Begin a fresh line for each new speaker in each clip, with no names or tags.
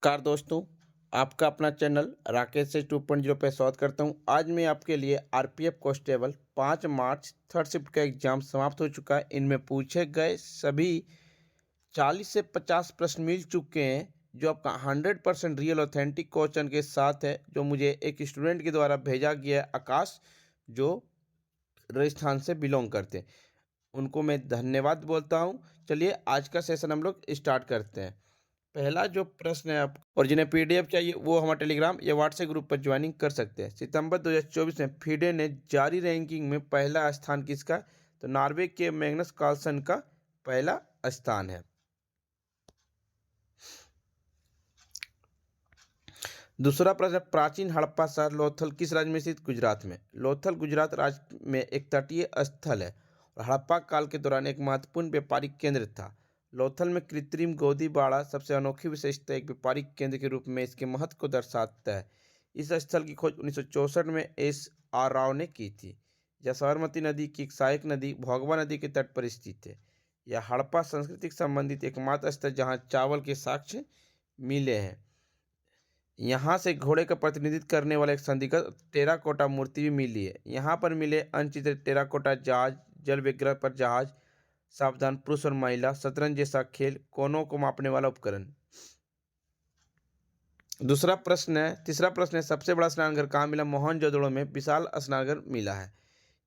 Car दोस्तों, आपका अपना चैनल राकेश से 2.0 पे स्वागत करता हूं। आज मैं आपके लिए आरपीएफ कांस्टेबल 5 मार्च थर्ड शिफ्ट का एग्जाम समाप्त हो चुका है। इनमें पूछे गए सभी 40 से 50 प्रश्न मिल चुके हैं, जो आपका 100% रियल ऑथेंटिक क्वेश्चन के साथ है, जो मुझे एक स्टूडेंट के द्वारा भेजा गया है, आकाश, जो राजस्थान से बिलोंग करते हैं। उनको मैं धन्यवाद बोलता हूं। चलिए आज का सेशन हम लोग स्टार्ट करते हैं। पहला जो प्रश्न है आप और जिन्हें पीडीएफ चाहिए वो हमारे टेलीग्राम या व्हाट्सएप ग्रुप पर ज्वाइनिंग कर सकते हैं। सितंबर 2024 में फीडे ने जारी रैंकिंग में पहला स्थान किसका? तो नॉर्वे के मैग्नस कार्लसन का पहला स्थान है। दूसरा प्रश्न, प्राचीन हड़प्पा शहर लोथल किस राज्य में स्थित? गुजरात में। लोथल गुजरात राज्य में एक तटीय स्थल है और हड़प्पा काल के दौरान एक महत्वपूर्ण व्यापारिक केंद्र था। लोथल में कृत्रिम गोदी बाड़ा सबसे अनोखी विशेषता एक व्यापारिक केंद्र के रूप में इसके महत्व को दर्शाता है। इस स्थल की खोज 1964 में S.R. राव ने की थी। यह साबरमती नदी की एक सहायक नदी भोगवा नदी के तट पर स्थित है। यह हड़प्पा संस्कृति से संबंधित एकमात्र स्थल जहाँ चावल के साक्ष्य मिले हैं। यहाँ से घोड़े का प्रतिनिधित्व करने वाला एक संदिग्ध टेराकोटा मूर्ति भी मिली है। यहाँ पर मिले अनचित्रित टेराकोटा जहाज, जल विग्रह पर जहाज, सावधान पुरुष और महिला, शतरंज जैसा खेल, कोनों को मापने वाला उपकरण। तीसरा प्रश्न है, सबसे बड़ा स्नानघर कहाँ मिला? मोहनजोदड़ो में विशाल स्नानघर मिला है।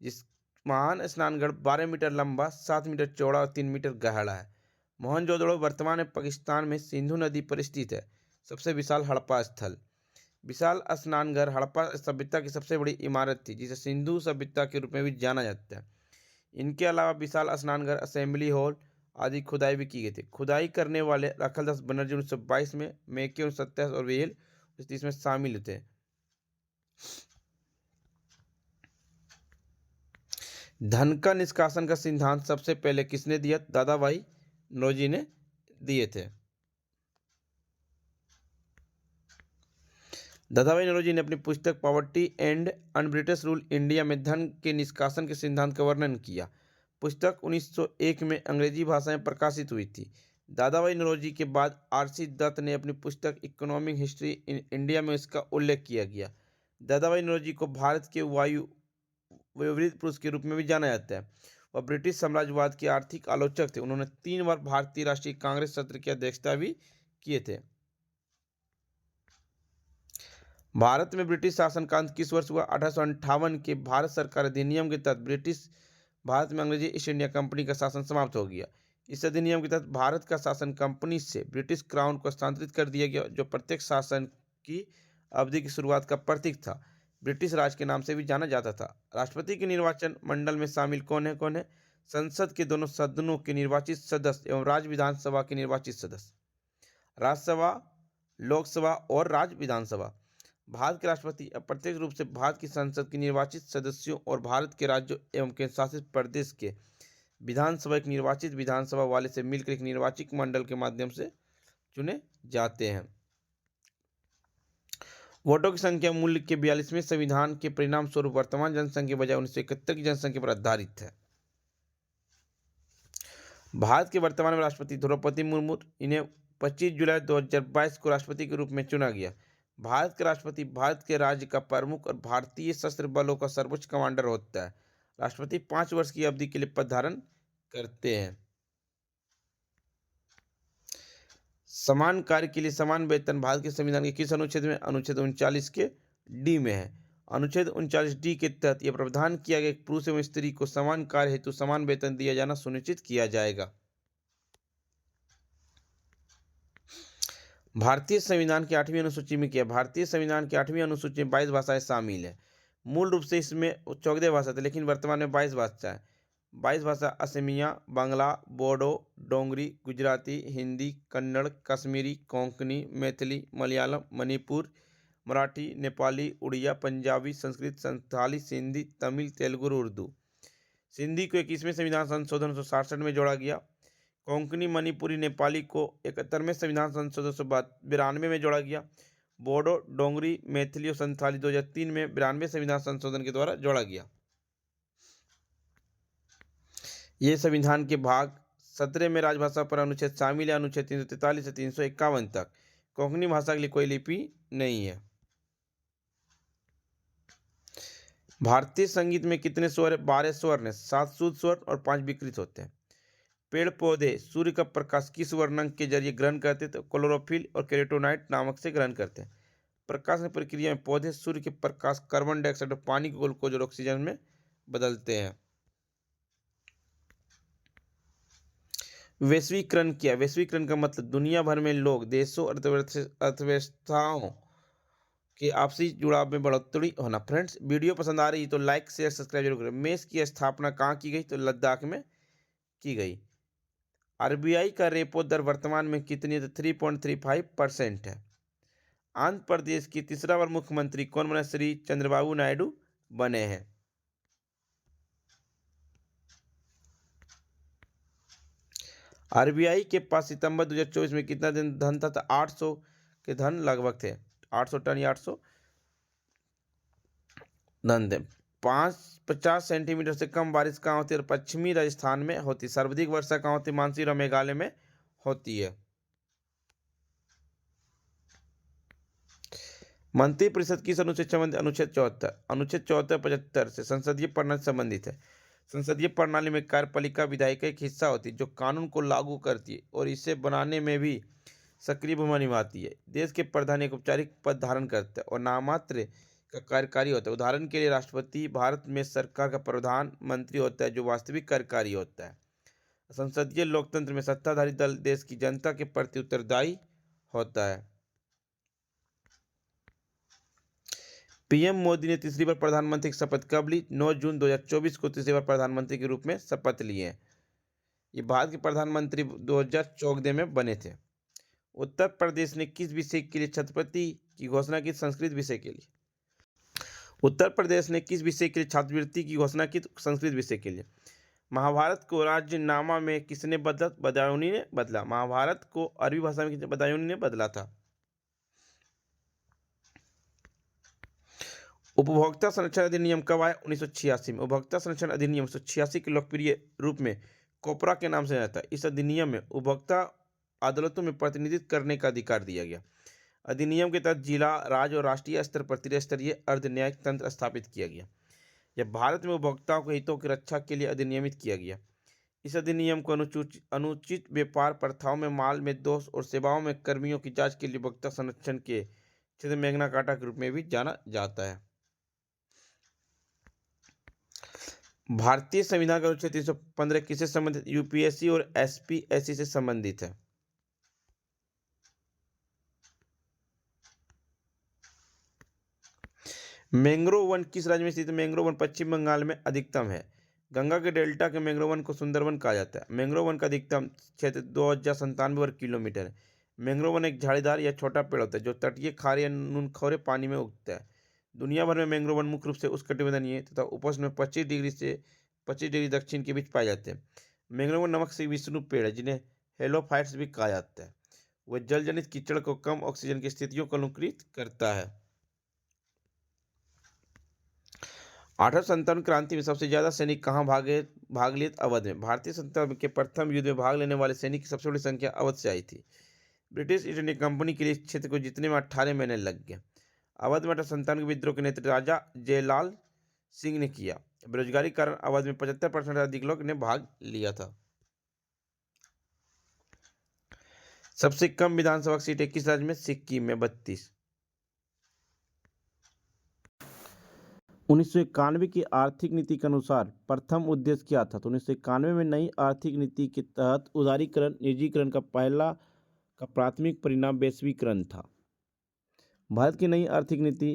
जिस महान स्नानघर 12 मीटर लंबा, 7 मीटर चौड़ा और 3 मीटर गहरा है। मोहनजोदड़ो वर्तमान में पाकिस्तान में सिंधु नदी पर स्थित है। सबसे विशाल हड़प्पा स्थल। विशाल स्नानघर हड़प्पा सभ्यता की सबसे बड़ी इमारत थी, जिसे सिंधु सभ्यता के रूप में भी जाना जाता है। इनके अलावा विशाल स्नानघर, असेंबली हॉल आदि खुदाई भी की गई थी। खुदाई करने वाले रखलदास बनर्जी 1922 में, मेके 1927 और वेल 1930 में शामिल थे। धन का निष्कासन का सिद्धांत सबसे पहले किसने दिया? दादाभाई नौरोजी ने दिए थे। दादाभाई नौरोजी ने अपनी पुस्तक poverty and un British rule India में धन के निष्कासन के सिद्धांत का वर्णन किया। पुस्तक 1901 में अंग्रेजी भाषा में प्रकाशित हुई थी। दादाभाई नौरोजी के बाद आर.सी. दत्त ने अपनी पुस्तक इकोनॉमिक हिस्ट्री इन इंडिया में इसका उल्लेख किया गया। दादाभाई नौरोजी को भारत के वयोवृद्ध पुरुष के रूप में भी जाना जाता है। वह ब्रिटिश साम्राज्यवाद के आर्थिक आलोचक थे। उन्होंने 3 बार भारतीय राष्ट्रीय कांग्रेस सत्र की अध्यक्षता भी किए थे। भारत में ब्रिटिश शासन का अंत किस वर्ष हुआ? 1858 के भारत सरकार अधिनियम के तहत ब्रिटिश भारत में अंग्रेजी ईस्ट इंडिया कंपनी का शासन समाप्त हो गया। इस अधिनियम के तहत भारत का शासन कंपनी से ब्रिटिश क्राउन को हस्तांतरित कर दिया गया, जो प्रत्यक्ष शासन की अवधि की शुरुआत का प्रतीक था। ब्रिटिश राज के नाम से भी जाना जाता था। राष्ट्रपति के निर्वाचन मंडल में शामिल कौन है? संसद के दोनों सदनों के निर्वाचित सदस्य एवं राज्य विधानसभा के निर्वाचित सदस्य। राज्यसभा, लोकसभा और राज्य विधानसभा। भारत के राष्ट्रपति अप्रत्यक्ष रूप से भारत की संसद के निर्वाचित सदस्यों और भारत के राज्यों एवं केंद्र शासित प्रदेश के विधानसभा एक निर्वाचित विधानसभा वाले से मिलकर एक निर्वाचित मंडल के माध्यम से चुने जाते हैं। वोटों की संख्या मूल्य के 42वें संविधान के परिणाम स्वरूप वर्तमान जनसंख्या के बजाय 1971 की जनसंख्या पर आधारित है। भारत के वर्तमान में राष्ट्रपति द्रौपदी मुर्मू, इन्हें 25 जुलाई 2022 को राष्ट्रपति के रूप में चुना गया। भारत के राष्ट्रपति भारत के राज्य का प्रमुख और भारतीय सशस्त्र बलों का सर्वोच्च कमांडर होता है। राष्ट्रपति 5 वर्ष की अवधि के लिए पद धारण करते हैं। समान कार्य के लिए समान वेतन भारत के संविधान के किस अनुच्छेद में? अनुच्छेद 39 के डी में है। अनुच्छेद 39 डी के तहत यह प्रावधान किया गया कि पुरुष एवं स्त्री को समान कार्य हेतु समान वेतन दिया जाना सुनिश्चित किया जाएगा। भारतीय संविधान की 8वीं अनुसूची में क्या? भारतीय संविधान की 8वीं अनुसूची में 22 भाषाएं शामिल है। मूल रूप से इसमें 14 भाषा थी, लेकिन वर्तमान में 22 भाषाएं। 22 भाषा असमिया, बांग्ला, बोडो, डोंगरी, गुजराती, हिंदी, कन्नड़, कश्मीरी, कोंकणी, मैथिली, मलयालम, मणिपुर, मराठी, नेपाली, उड़िया, पंजाबी, संस्कृत, संथाली, सिंधी, तमिल, तेलुगु और उर्दू। सिंधी को 21वें संविधान संशोधन 1967 में जोड़ा गया। कोंकणी, मणिपुरी, नेपाली को 71वें संविधान संशोधन 1992 में जोड़ा गया। बोडो, डोंगरी, मैथिली और संथाली 2003 में 92वें संविधान संशोधन के द्वारा जोड़ा गया। ये संविधान के भाग 17 में राजभाषा पर अनुच्छेद शामिल है, अनुच्छेद 343 से 351 तक। कोंकणी भाषा के लिए कोई लिपि नहीं है। भारतीय संगीत में कितने स्वर है? 12 स्वर हैं, 7 शुद्ध स्वर और 5 विकृत होते हैं। पेड़ पौधे सूर्य का प्रकाश किस वर्णक के जरिए ग्रहण करते हैं? तो क्लोरोफिल और कैरोटीनॉइड नामक से ग्रहण करते हैं। प्रकाश प्रक्रिया में पौधे सूर्य के प्रकाश कार्बन डाइऑक्साइड और पानी को ग्लूकोज और ऑक्सीजन में बदलते हैं। वैश्वीकरण क्या? वैश्वीकरण का मतलब दुनिया भर में लोग, देशों, अर्थव्यवस्थाओं के आपसी जुड़ाव में बढ़ोतरी होना। फ्रेंड्स, वीडियो पसंद आ रही है तो लाइक शेयर सब्सक्राइब जरूर करें। मेष की स्थापना कहाँ की गई? तो लद्दाख में की गई। आरबीआई का रेपो दर वर्तमान में कितनी है? तो 3.35% है। आंध्र प्रदेश की तीसरा बार मुख्यमंत्री कौन बने? श्री चंद्रबाबू नायडू बने हैं। आरबीआई के पास सितंबर 2024 में कितना धन था? तो 800 के धन लगभग थे। 800 टन या 800 धन थे। 50 सेंटीमीटर से कम बारिश कहाँ होती है? पश्चिमी राजस्थान में होती। सर्वाधिक वर्षा कहाँ होती? मानसून और मेघालय में होती है। मंत्रिपरिषद किस अनुच्छेद से संबंधित? अनुच्छेद 74। अनुच्छेद 74 75 से संसदीय प्रणाली से संबंधित है। संसदीय प्रणाली में कार्यपालिका विधायिका एक हिस्सा होती है जो कानून को लागू करती है और इसे बनाने में भी सक्रिय भूमिका निभाती है। देश के प्रधान एक औपचारिक पद धारण करता है और नाममात्र का कार्यकारी होता है। उदाहरण के लिए राष्ट्रपति भारत में सरकार का प्रधानमंत्री होता है जो वास्तविक कार्यकारी होता है। संसदीय लोकतंत्र में सत्ताधारी दल देश की जनता के प्रति उत्तरदायी होता है। पीएम मोदी ने तीसरी बार प्रधानमंत्री की शपथ कब ली? 9 जून 2024 को तीसरी बार प्रधानमंत्री के रूप में शपथ लिए हैं। ये भारत के प्रधानमंत्री 2014 में बने थे। उत्तर प्रदेश ने किस विषय के लिए छात्रवृत्ति की घोषणा की? संस्कृत विषय के लिए। उत्तर प्रदेश ने किस विषय के लिए छात्रवृत्ति की घोषणा की? संस्कृत विषय के लिए। महाभारत को राज्यनामा में किसने बदला? बदायूनी ने बदला। महाभारत को अरबी भाषा में बदायूनी ने बदला था। उपभोक्ता संरक्षण अधिनियम कब आया? 1986 में। उपभोक्ता संरक्षण अधिनियम 1986 के लोकप्रिय रूप में कोपरा के नाम से जाता है। इस अधिनियम में उपभोक्ता अदालतों में प्रतिनिधित्व करने का अधिकार दिया गया। अधिनियम के तहत जिला, राज्य और राष्ट्रीय स्तर पर त्रिस्तरीय अर्ध न्यायिक तंत्र स्थापित किया गया। यह भारत में उपभोक्ताओं के हितों की रक्षा के लिए अधिनियमित किया गया। इस अधिनियम को अनुचित व्यापार प्रथाओं में माल में दोष और सेवाओं में कर्मियों की जांच के लिए उपभोक्ता संरक्षण के क्षेत्र में मैग्ना कार्टा के रूप में भी जाना जाता है। भारतीय संविधान का अनुच्छेद 315 किससे संबंधित? यूपीएससी और एसपीएससी से संबंधित है। मैंग्रोव वन किस राज्य में स्थित है? मैंग्रोव वन पश्चिम बंगाल में अधिकतम है। गंगा के डेल्टा के मैंग्रोव वन को सुंदरवन कहा जाता है। मैंग्रोव वन का अधिकतम क्षेत्र 2097 वर्ग किलोमीटर है। मैंग्रोव वन एक झाड़ीदार या छोटा पेड़ होता है जो तटीय, खारे या नूनखोरे पानी में उगता है। दुनिया भर में मैंग्रोव वन मुख्य रूप से उष्णकटिबंधीय तथा उपोष्ण में 25 डिग्री से 25 डिग्री दक्षिण के बीच पाए जाते हैं। मैंग्रोव वन नमक से विष्णु पेड़ है जिन्हें हेलोफाइट्स भी कहा जाता है। वह जल जनित कीचड़ को कम ऑक्सीजन की स्थितियों को अनुकूलित करता है। 1857 क्रांति में सबसे ज्यादा सैनिक कहाँ भाग लिए? अवध में। भारतीय स्वतंत्रता के प्रथम युद्ध में भाग लेने वाले सैनिक की सबसे बड़ी संख्या अवध से आई थी। ब्रिटिश ईस्ट इंडिया कंपनी के लिए इस क्षेत्र को जीतने में 18 महीने लग गए। अवध में 1857 के विद्रोह के नेतृत्व राजा जयलाल सिंह ने किया। बेरोजगारी के कारण अवध में 75% से अधिक लोग ने भाग लिया था। सबसे कम विधानसभा सीटें किस राज्य में? सिक्किम में 32। 1991 की आर्थिक नीति के अनुसार प्रथम उद्देश्य क्या था? तो 1991 में नई आर्थिक नीति के तहत उदारीकरण निजीकरण का प्राथमिक परिणाम वैश्वीकरण था। भारत की नई आर्थिक नीति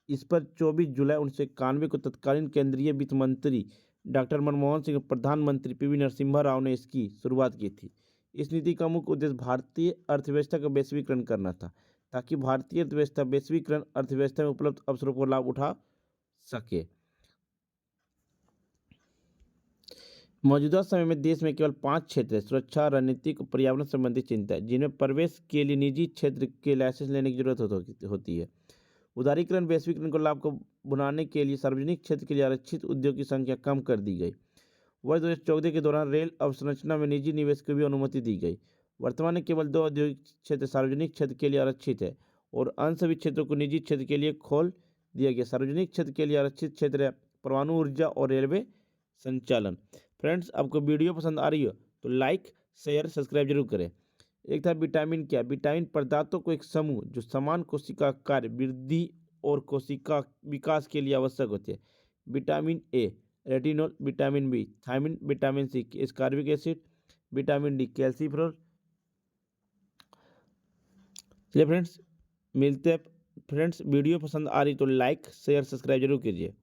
इस पर 24 जुलाई 1991 को तत्कालीन केंद्रीय वित्त मंत्री डॉक्टर मनमोहन सिंह और प्रधानमंत्री पीवी नरसिम्हा राव ने इसकी शुरुआत की थी। इस नीति का मुख्य उद्देश्य भारतीय अर्थव्यवस्था का वैश्वीकरण करना था ताकि भारतीय अर्थव्यवस्था वैश्वीकरण अर्थव्यवस्था में उपलब्ध अवसरों को लाभ उठा सके। मौजूदा समय में देश में केवल 5 क्षेत्र है: सुरक्षा, रणनीतिक और पर्यावरण संबंधी चिंता है, जिनमें प्रवेश के लिए निजी क्षेत्र के लाइसेंस लेने की जरूरत होती है। उदारीकरण वैश्वीकरण को लाभ को बनाने के लिए सार्वजनिक क्षेत्र के लिए आरक्षित उद्योग की संख्या कम कर दी गई। वर्ष 2014 के दौरान रेल अवसंरचना में निजी निवेश को भी अनुमति दी गई। वर्तमान में केवल 2 औद्योगिक क्षेत्र सार्वजनिक क्षेत्र के लिए आरक्षित है और अन्य सभी क्षेत्रों को निजी क्षेत्र के लिए खोल दिया गया। सार्वजनिक क्षेत्र के लिए आरक्षित क्षेत्र है परमाणु ऊर्जा और रेलवे संचालन। फ्रेंड्स, आपको वीडियो पसंद आ रही हो तो लाइक, शेयर, सब्सक्राइब जरूर करें। एक था विटामिन क्या? विटामिन पदार्थों को एक समूह जो समान कोशिका कार्य, वृद्धि और कोशिका विकास के लिए आवश्यक होते हैं। Vitamin A retinol, vitamin B thiamine, vitamin C ascorbic acid, vitamin D calciferol. चलिए फ्रेंड्स, मिलते हैं। फ्रेंड्स, वीडियो पसंद आ रही तो लाइक, शेयर, सब्सक्राइब जरूर कीजिए।